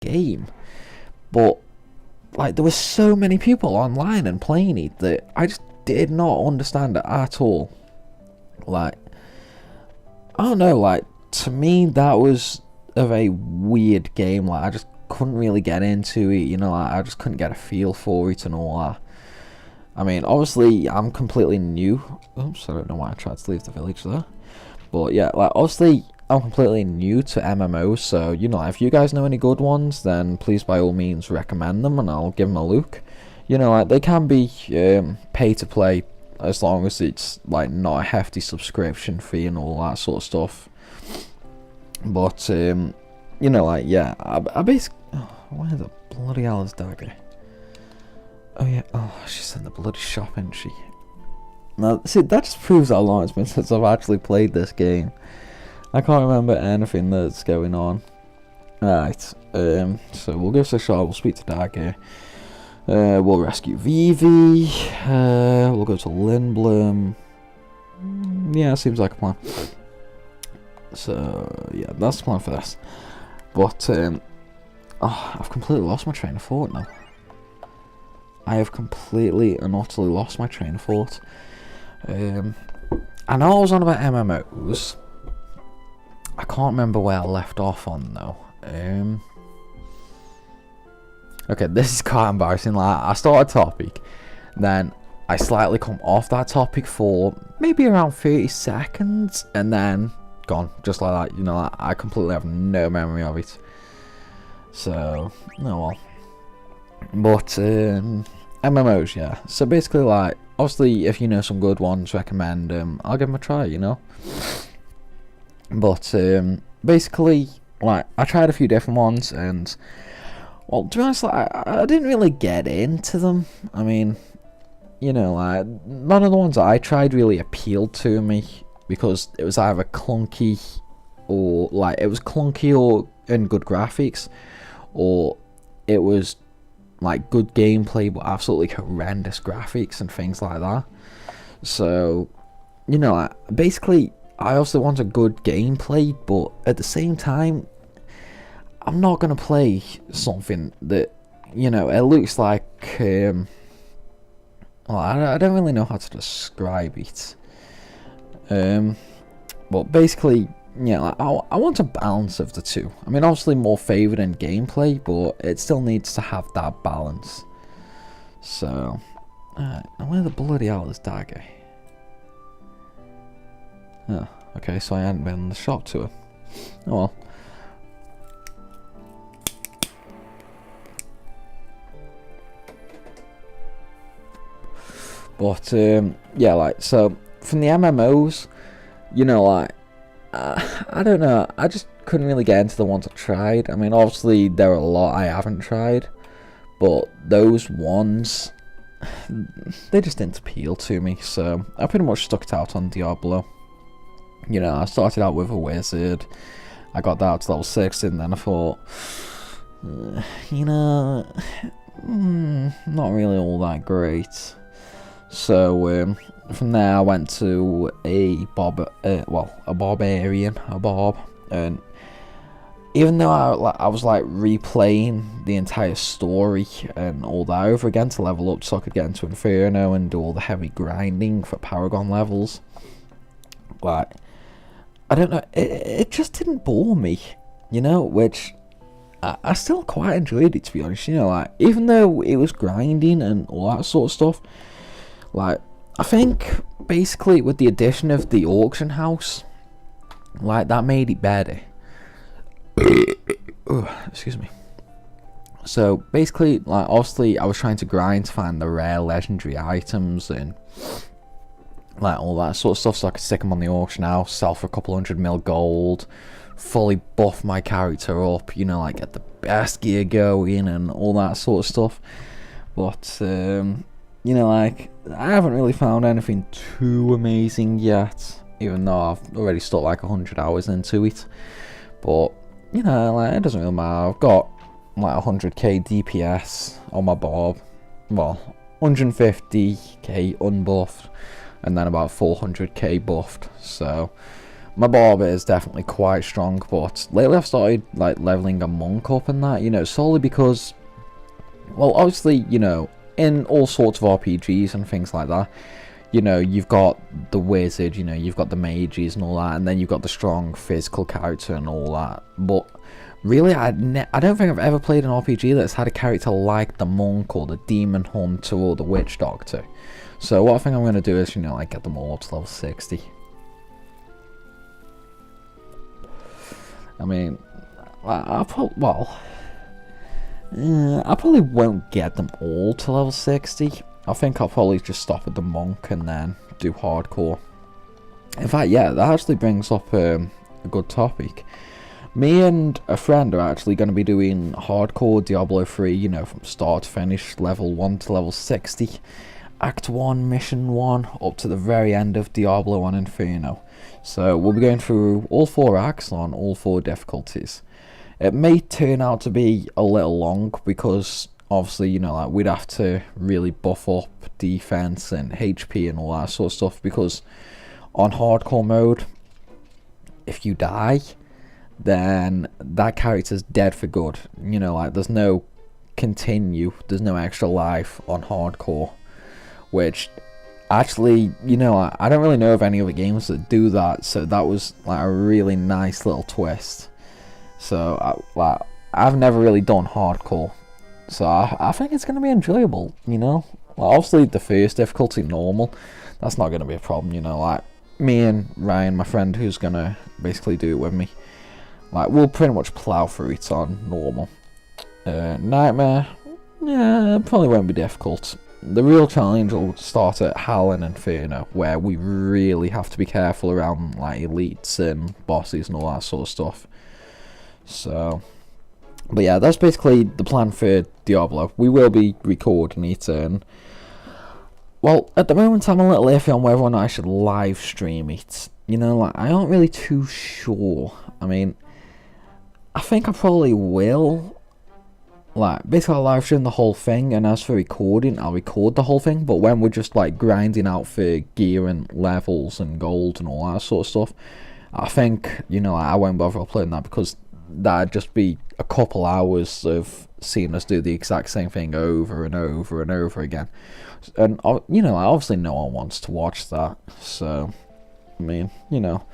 game. But like, there were so many people online and playing it that I just did not understand it at all. Like, I don't know, like, to me that was a very weird game. Like, I just couldn't really get into it, you know, like, I just couldn't get a feel for it and all that. I mean, obviously, I'm completely new. Oops, I don't know why I tried to leave the village there. But yeah, like, obviously, I'm completely new to MMOs, so, you know, if you guys know any good ones, then please, by all means, recommend them, and I'll give them a look. You know, like, they can be pay to play, as long as it's, like, not a hefty subscription fee and all that sort of stuff. But, you know, like, yeah, I basically... Oh, where the bloody hell is Dagger? Oh, yeah, oh, she's in the bloody shop, isn't she? Now, see, that just proves how long it's been since I've actually played this game. I can't remember anything that's going on. Right, so we'll give this a shot, we'll speak to Dagger. We'll rescue Vivi. We'll go to Lindblom. Yeah, seems like a plan. So, yeah, that's the plan for this. But, oh, I've completely lost my train of thought now. I have completely and utterly lost my train of thought. I know I was on about MMOs. I can't remember where I left off on though. Okay, this is quite embarrassing. Like, I start a topic, then I slightly come off that topic for maybe around 30 seconds, and then gone, just like that. You know, like, I completely have no memory of it. So, oh well. But MMOs, yeah. So basically, like, obviously, if you know some good ones, recommend them. I'll give them a try, you know. But basically, like, I tried a few different ones, and well, to be honest, like, I didn't really get into them. I mean, you know, like, none of the ones that I tried really appealed to me, because it was either clunky or and good graphics, or it was like good gameplay but absolutely horrendous graphics and things like that. So, you know, basically, I also want a good gameplay, but at the same time, I'm not gonna play something that, you know, it looks like well, I don't really know how to describe it. But basically, yeah, like, I want a balance of the two. I mean, obviously more favoured in gameplay, but it still needs to have that balance. So, now where the bloody hell is Dagger? Oh, okay, so I hadn't been in the shop to her. Oh well. But, yeah, like, so, from the MMOs, you know, like, I don't know, I just couldn't really get into the ones I tried. I mean, obviously, there are a lot I haven't tried, but those ones, they just didn't appeal to me, so I pretty much stuck it out on Diablo. You know, I started out with a wizard, I got that to level 6, and then I thought, you know, not really all that great. So, from there I went to a barbarian, and even though I was like replaying the entire story and all that over again to level up so I could get into Inferno and do all the heavy grinding for Paragon levels, like, I don't know, it just didn't bore me, you know, which I still quite enjoyed it, to be honest. You know, like, even though it was grinding and all that sort of stuff, like, I think basically with the addition of the auction house, like, that made it better. Excuse me. So basically, like, obviously I was trying to grind to find the rare legendary items and like all that sort of stuff, so I could stick them on the auction house, sell for a couple 100 mil gold, fully buff my character up, you know, like get the best gear going and all that sort of stuff. But you know, like, I haven't really found anything too amazing yet, even though I've already stuck like 100 hours into it. But, you know, like, it doesn't really matter. I've got like 100k DPS on my Bob, well, 150k unbuffed, and then about 400k buffed. So my barber is definitely quite strong, but lately I've started like leveling a monk up and that, you know, solely because, well, obviously, you know, in all sorts of RPGs and things like that, you know, you've got the wizard, you know, you've got the mages and all that, and then you've got the strong physical character and all that. But really, I don't think I've ever played an RPG that's had a character like the monk or the demon hunter or the witch doctor. So what I think I'm going to do is, you know, like get them all up to level 60. I mean, I probably won't get them all to level 60. I think I'll probably just stop at the monk and then do hardcore. In fact, yeah, that actually brings up a good topic. Me and a friend are actually going to be doing hardcore Diablo 3, you know, from start to finish, level 1 to level 60. Act 1, Mission 1, up to the very end of Diablo on Inferno. So we'll be going through all 4 acts on all 4 difficulties. It may turn out to be a little long because obviously, you know, like we'd have to really buff up defense and HP and all that sort of stuff, because on hardcore mode, if you die, then that character's dead for good. You know, like there's no continue, there's no extra life on hardcore, which actually, you know, I don't really know of any other games that do that, so that was like a really nice little twist. So I've never really done hardcore, so I think it's going to be enjoyable, you know. Well, obviously the first difficulty, normal, that's not going to be a problem, you know. Like me and Ryan, my friend who's going to basically do it with me, like we'll pretty much plow through it on normal. Nightmare, yeah, probably won't be difficult. The real challenge will start at Hell and Inferno, where we really have to be careful around like elites and bosses and all that sort of stuff. So, but yeah, that's basically the plan for Diablo. We will be recording it, and well, at the moment I'm a little iffy on whether or not I should live stream it. You know, like I aren't really too sure. I mean, I think I probably will. Like, basically I'll live stream the whole thing, and as for recording, I'll record the whole thing, but when we're just like grinding out for gear and levels and gold and all that sort of stuff, I think, you know, I won't bother uploading that, because that'd just be a couple hours of seeing us do the exact same thing over and over and over again, and you know, obviously no one wants to watch that. So I mean, you know,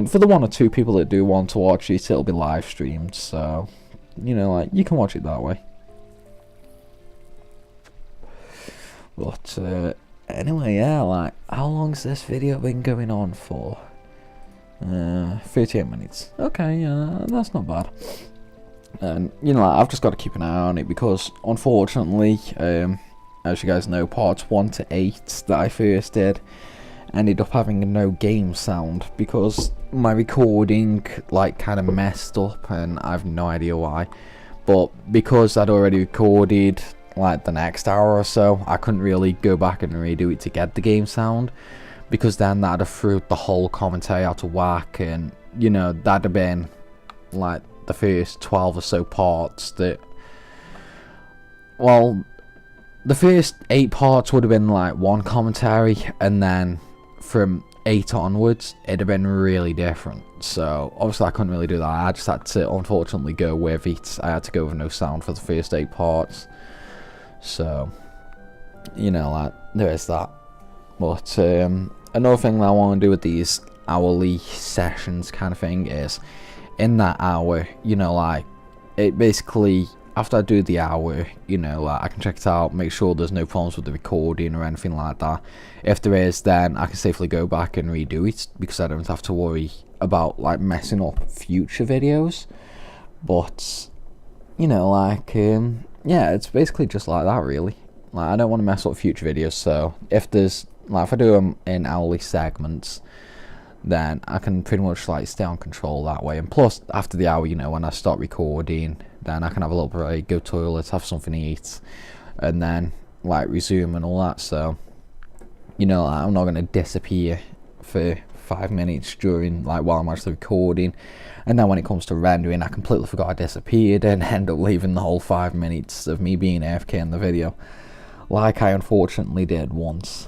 for the 1 or 2 people that do want to watch it, it'll be live streamed, so you know, like you can watch it that way. But anyway, yeah, like how long's this video been going on for? 38 minutes. Okay, yeah, that's not bad. And you know, like, I've just got to keep an eye on it, because unfortunately, as you guys know, parts 1 to 8 that I first did ended up having no game sound, because my recording like kind of messed up, and I have no idea why. But because I'd already recorded like the next hour or so, I couldn't really go back and redo it to get the game sound, because then that'd have threw the whole commentary out of whack, and you know, that'd have been like the first 12 or so parts that, well, the first 8 parts would have been like one commentary, and then from 8 onwards it'd have been really different. So obviously I couldn't really do that. I just had to unfortunately go with it. I had to go with no sound for the first 8 parts. So you know, like there is that. But another thing that I want to do with these hourly sessions kind of thing is, in that hour, you know, like it basically, after I do the hour, you know, like, I can check it out, make sure there's no problems with the recording or anything like that. If there is, then I can safely go back and redo it, because I don't have to worry about like messing up future videos. But you know, like yeah, it's basically just like that really. Like I don't want to mess up future videos, so if there's like, if I do them in hourly segments, then I can pretty much like stay on control that way. And plus, after the hour, you know, when I start recording, then I can have a little break, go to the toilet, have something to eat, and then like resume and all that. So you know, like, I'm not going to disappear for 5 minutes during like while I'm actually recording, and then when it comes to rendering, I completely forgot I disappeared and end up leaving the whole 5 minutes of me being AFK in the video, like I unfortunately did once.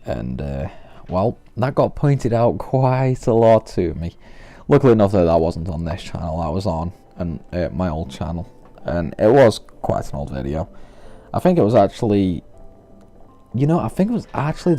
And well, that got pointed out quite a lot to me. Luckily enough that wasn't on this channel, that was on my old channel. And it was quite an old video. I think it was actually... I think it was actually the